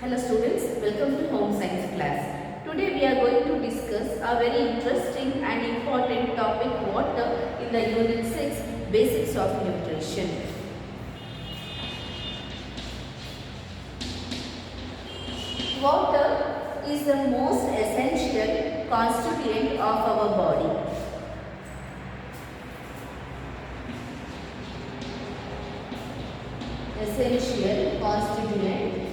Hello students, welcome to Home Science class. Today we are going to discuss a very interesting and important topic, water, in the Unit 6 Basics of Nutrition. Water is the most essential constituent of our body. Essential constituent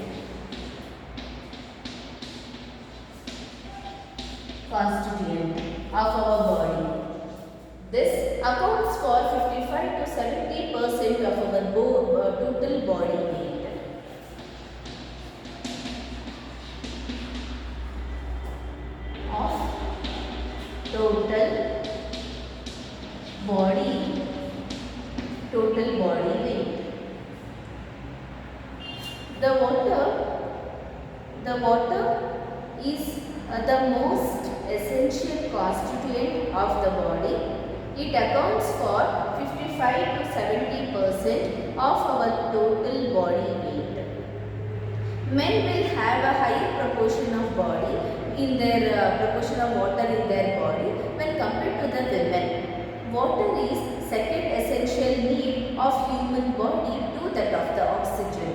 of our body. This accounts for 55 to 70% of our total body weight. Of total body weight. The water is the most essential constituent of the body. It accounts for 55 to 70% of our total body weight. Men will have a higher proportion of body in their proportion of water in their body when compared to the women. Water is second essential need of human body to that of the oxygen.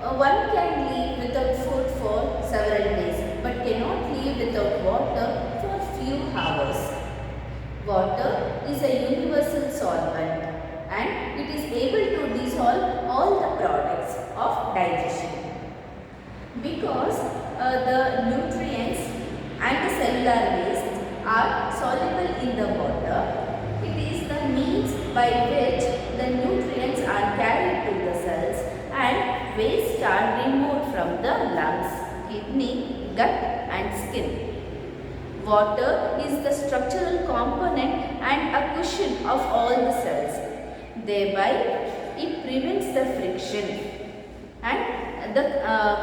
One can live without food for several days but cannot live without water for few hours. Water is a universal solvent and it is able to dissolve all the products of digestion. Because the nutrients and the cellular waste are soluble in the water, it is the means by which the nutrients are carried to the cells and waste are removed from the lungs, kidney, gut and skin. Water is the structural component and a cushion of all the cells. Thereby, it prevents the friction and the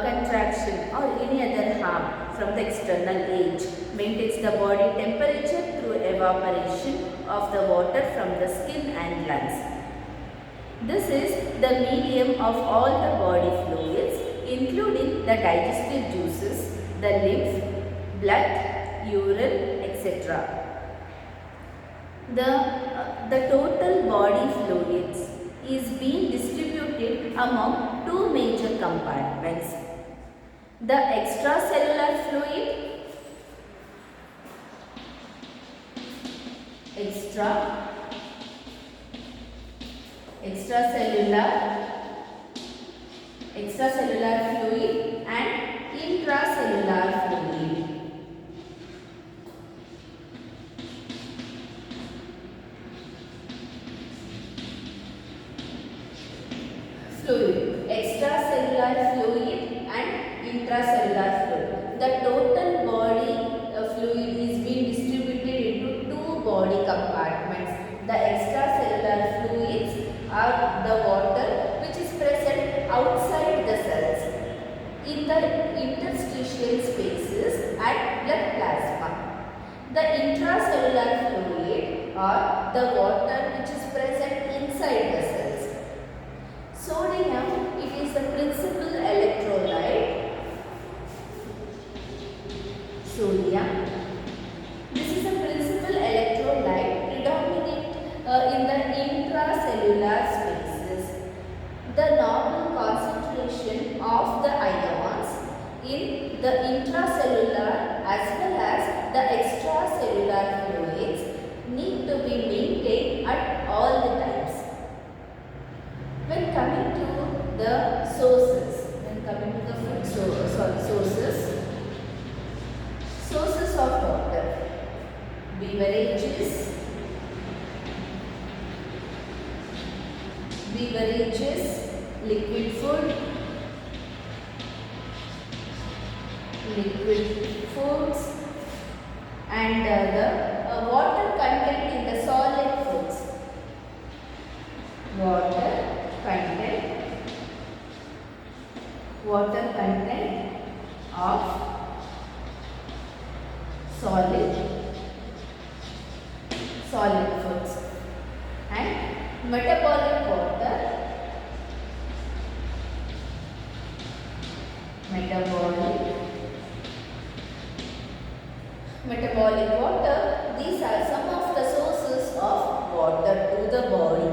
contraction or any other harm from the external age. Maintains the body temperature through evaporation of the water from the skin and lungs. This is the medium of all the body fluids, including the digestive juices, the lymph, blood, urine, etc. The total body fluids is being distributed among two major compartments. The extracellular fluid, extracellular fluid and intracellular fluid. Extracellular fluid and intracellular fluid. The total body fluid is being distributed into two body compartments. The extracellular fluids are the water which is present outside the cells in the interstitial spaces and blood plasma. The intracellular fluid are the water which is present inside the cells. Sodium, it is the principal electrolyte. Sodium. This is a principal electrolyte predominant in the intracellular spaces. The normal concentration of the ions in the intracellular as well as the extracellular fluids need to be maintained at all the times. When coming to the sources of water, beverages, liquid foods and the water content in the solid foods. Water content of solid foods and metabolic water metabolic, metabolic water. These are some of the sources of water to the body.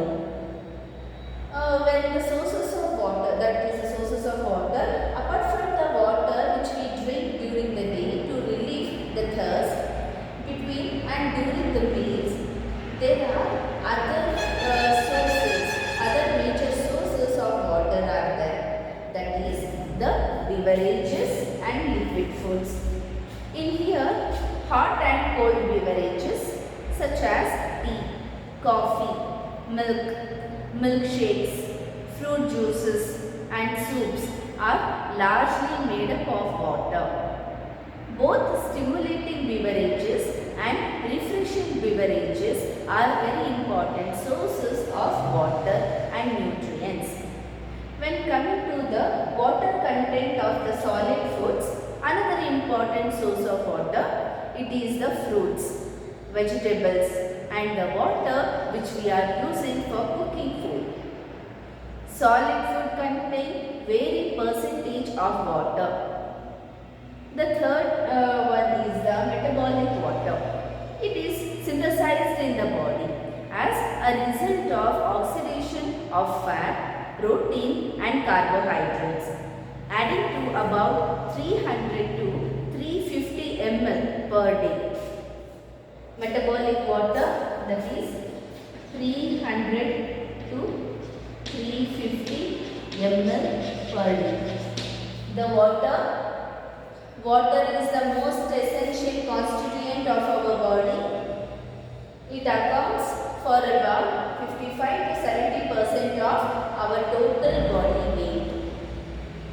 When the sources of water, that is the sources of water, apart from the water which we drink during the day to relieve the thirst, between and during the meals, there are other sources, other major sources of water are there. That is the beverages and liquid foods. In here, hot and cold beverages such as tea, coffee, milk, milkshakes, fruit juices and soups are largely made up of water. Both stimulating beverages and refreshing beverages are very important sources of water and nutrients. When coming to the water content of the solid foods, another important source of water, it is the fruits, vegetables and the water which we are using for cooking food. Solid food contain varied percentage of water. The third one is the metabolic water. It is synthesized in the body as a result of oxidation of fat, protein and carbohydrates, adding to about 300 to 350 ml per day. Metabolic water, that is 300 to 350 ml per day. The water is the most essential constituent of our body. It accounts for about 55 to 70% of our total body weight.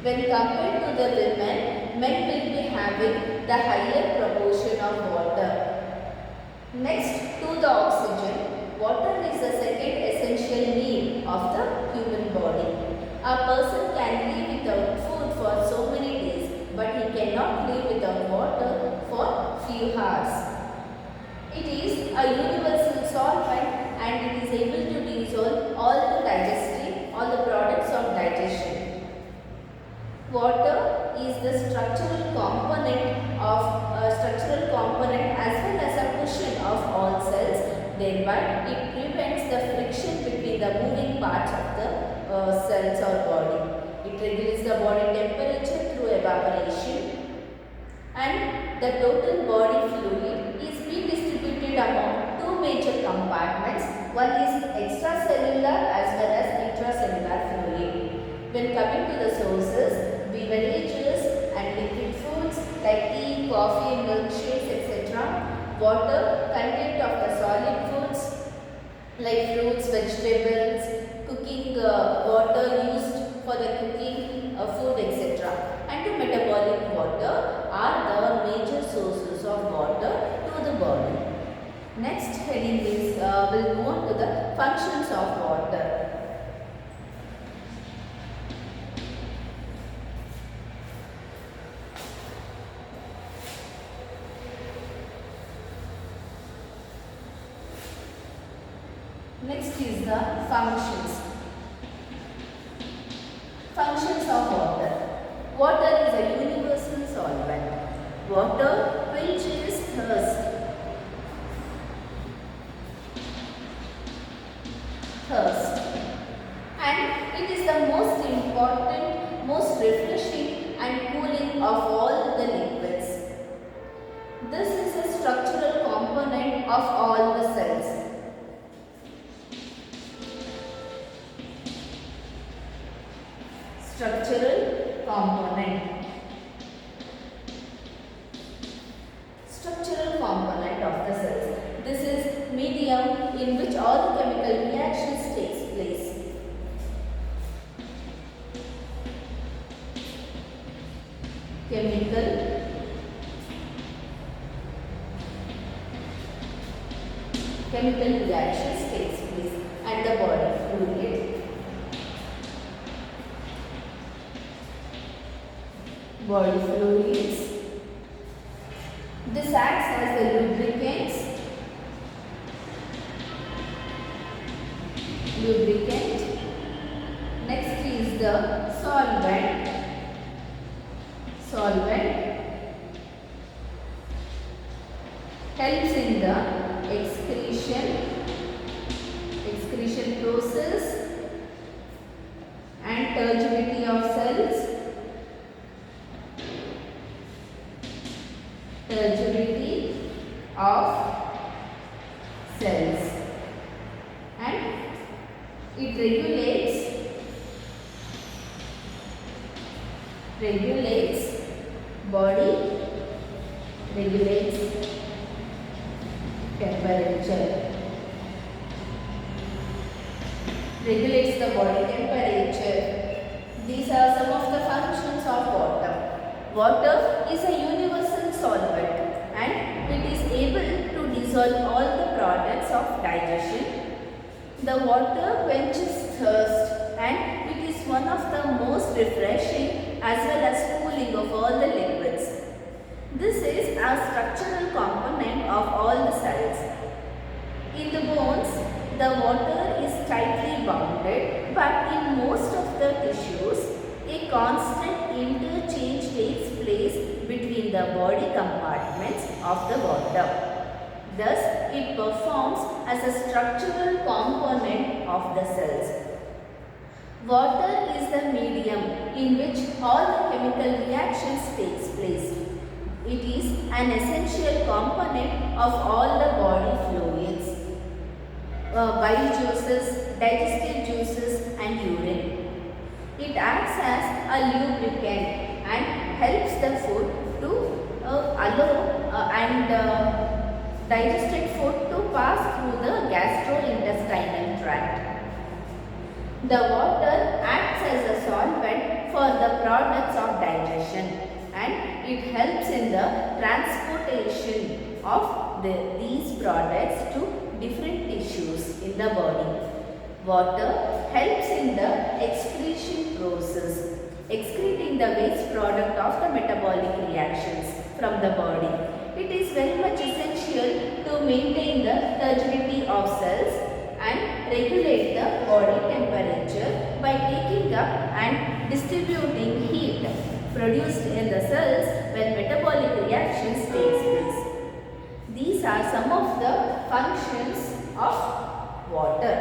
When compared to the women, men will be having the higher proportion of water. Next to the oxygen, water is the second essential need of the human body. A person can live without food for so many days, but he cannot live without water for few hours. It is a universal solvent and it is able to dissolve all the products of digestion. Water is the structural component as well as a cushion of all cells. Thereby, it prevents the friction between the moving parts of the cells or body. It regulates the body temperature through evaporation, and the total body fluid is being distributed among two major compartments. One is extracellular as well as intracellular fluid. When coming to the sources, beverages and liquid foods like tea, coffee, milkshakes, etc. Water, content of the solid foods like fruits, vegetables, cooking water used for the cooking food, etc. And the metabolic water are the major sources of water to the body. Next heading is will move on to the functions of water. Next is the functions. Functions of water. Water is a universal solvent. Water quenches thirst. And it is the most important, most refreshing and cooling of all the liquids. This is a structural component of all the cells. Structural component. Structural component of the cells. This is medium in which all the chemical reactions takes place. Chemical reactions takes place and the body fluid. Body fluids. This acts as the lubricant. Next is the solvent. solvent helps in the excretion process and turgidity of cells, and it regulates body, regulates temperature, regulates the body temperature. These are some of the functions of water. Water is a universal solvent and it is able to dissolve all the products of digestion. The water quenches thirst and it is one of the most refreshing as well as cooling of all the liquids. This is a structural component of all the cells. In the bones, the water is tightly bounded, but in most of the tissues, a constant interchange takes place between the body compartments of the water. Thus, it performs as a structural component of the cells. Water is the medium in which all the chemical reactions takes place. It is an essential component of all the body fluids, bile juices, digestive juices and urine. It acts as a lubricant and helps the food to allow digested food to pass through the gastrointestinal tract. The water acts as a solvent for the products of digestion and it helps in the transportation of these products to different tissues in the body. Water helps in the excretion process, excreting the waste product of the metabolic reactions from the body. It is very much essential to maintain the turgidity of cells and regulate the body temperature by taking up and distributing heat produced in the cells when metabolic reactions takes place. These are some of the functions of water.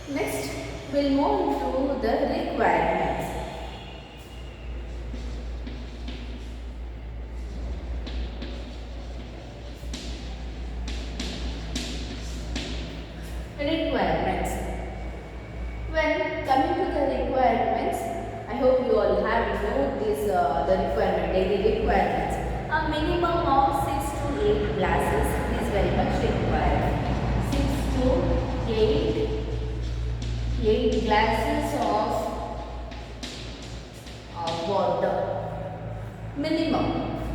Next, we'll move to the requirements. Requirements. When coming to the requirements, I hope you all have known this the daily requirements. A minimum of 6 to 8 glasses is very much required. 6 to 8 glasses of water. Minimum.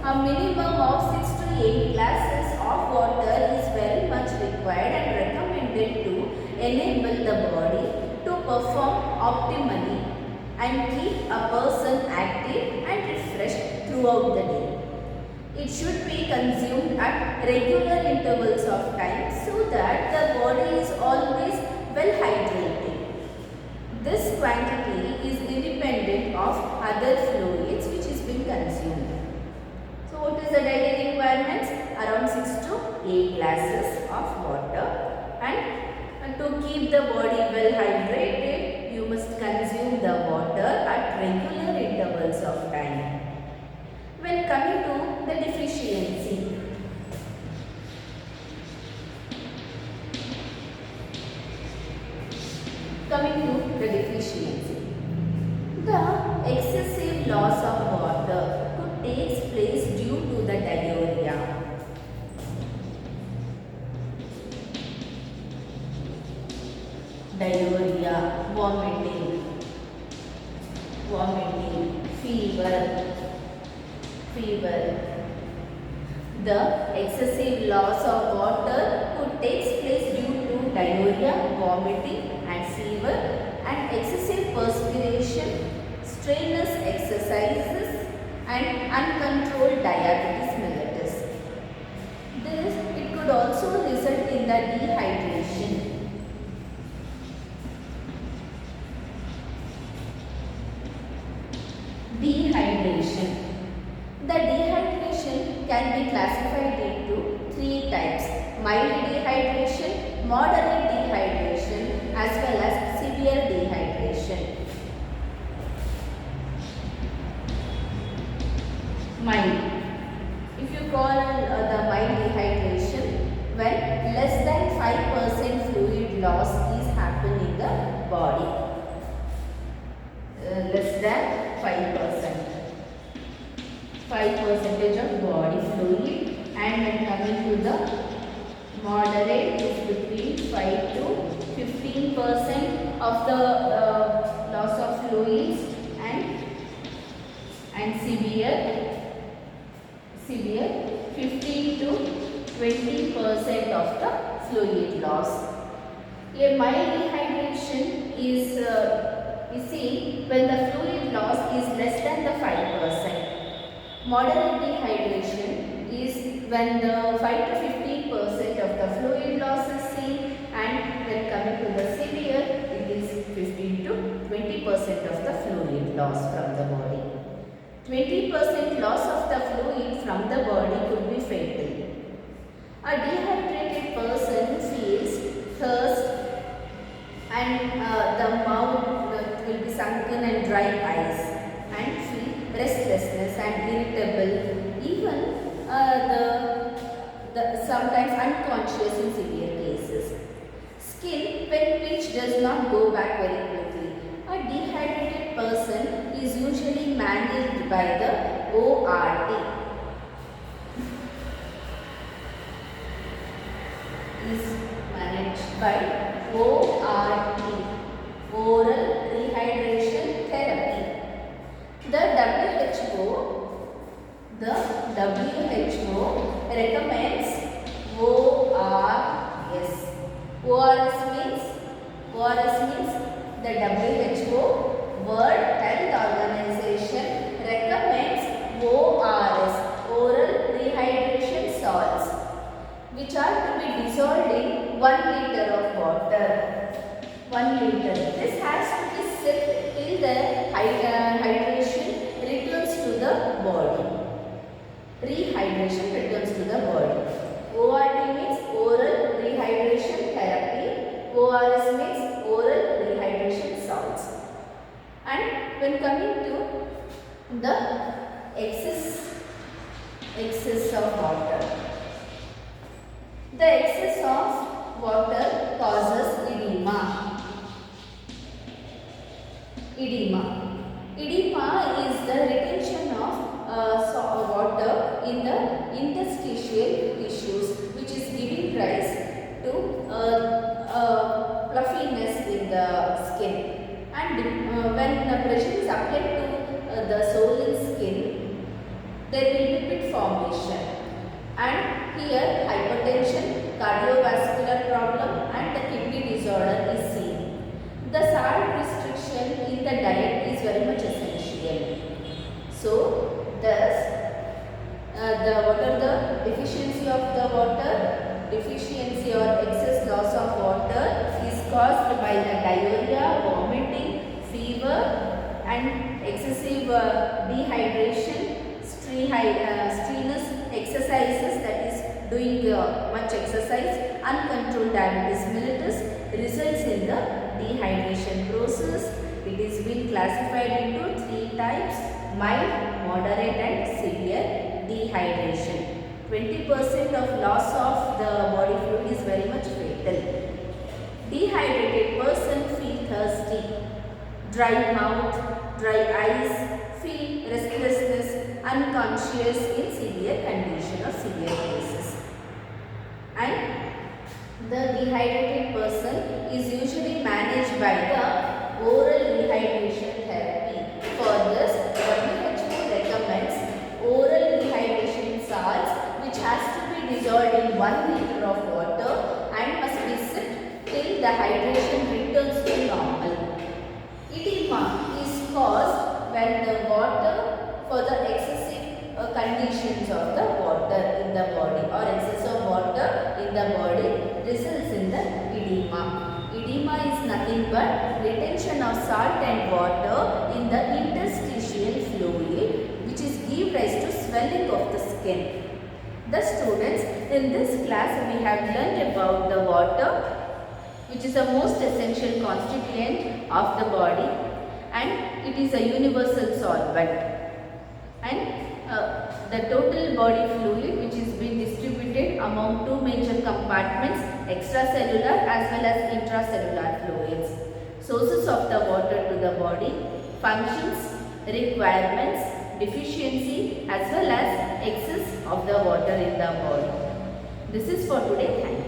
A minimum of 6 to 8 glasses of water is very much required and recommended to enable the body to perform optimally and keep a person active and refreshed throughout the day. It should be consumed at regular intervals of time so that the body is always well hydrated. This quantity is independent of other fluids which is being consumed. So what is the daily requirements? Around 6 to 8 glasses of water, and to keep the body well hydrated, you must consume the water at regular intervals of time. When coming to the deficiency, the excessive loss of water could take place due to the diarrhea. Vomiting, fever. The excessive loss of water could take place due to diarrhea, vomiting and fever, and excessive perspiration, strenuous exercises and uncontrolled diabetes mellitus. It could also result in the dehydration. Dehydration dehydration. The dehydration can be classified into three types: mild dehydration, moderate dehydration, as well as severe dehydration. Mild. If you call the mild dehydration, when less than 5% fluid loss is happening in the body. Less than 5%. 5% of body fluid, and when coming to the moderate is between 5 to 15% of the loss of fluids, and severe 15 to 20% of the fluid loss. A mild dehydration is seen when the fluid loss is less than the 5%. Moderate dehydration is when the 5 to 15% of the fluid loss is seen, and when coming to the severe, it is 15 to 20% of the fluid loss from the body. 20% loss of the fluid from the body could be fatal. A dehydrated person feels thirst, and the mouth will be sunken and dry eyes, and feel restlessness and irritable, even sometimes unconscious in severe cases. Skin which does not go back very quickly. A dehydrated person is usually managed by the ORT. Is managed by ORT, oral rehydration therapy. The WHO recommends ORS. ORS means the WHO, World Health Organization, recommends ORS, oral rehydration salts, which are to be dissolved in 1 liter of water. 1 liter. This has to be sipped till the hydration returns to the body. Rehydration returns to the body. ORT means oral rehydration therapy. ORS means oral rehydration salts. And when coming to the excess of water, the excess of water causes edema. Edema is the retention of water in the interstitial tissues, which is giving rise to fluffiness in the skin. And when the pressure is applied to the swollen skin, there will be pit formation. And here hypertension, cardiovascular problem, and the kidney disorder is seen. The salt restriction in the diet is very much essential. So, thus, what are the deficiency of the water? Deficiency or excess loss of water is caused by the diarrhea, vomiting, fever, and excessive dehydration, strenuous exercises, that is doing much exercise, uncontrolled diabetes mellitus results in the dehydration process. It is being classified into three types: mild, moderate, and severe dehydration. 20% of loss of the body fluid is very much fatal. Dehydrated person feel thirsty, dry mouth, dry eyes, feel restlessness, unconscious in severe condition or severe cases. And the dehydrated person is usually managed by the oral rehydration therapy. For this, WHO recommends oral rehydration salts, which has to be dissolved in 1 liter of water and must be sipped till the hydration returns to normal. Edema is caused when the water, for the excessive conditions of the water in the body, or excess of water in the body results in the edema. Edema is nothing but retention of salt and water in the interstitial fluid skin. The students, in this class we have learnt about the water, which is the most essential constituent of the body, and it is a universal solvent. And the total body fluid which is being distributed among two major compartments, extracellular as well as intracellular fluids. Sources of the water to the body, functions, requirements, deficiency as well as excess of the water in the body. This is for today. Thank you.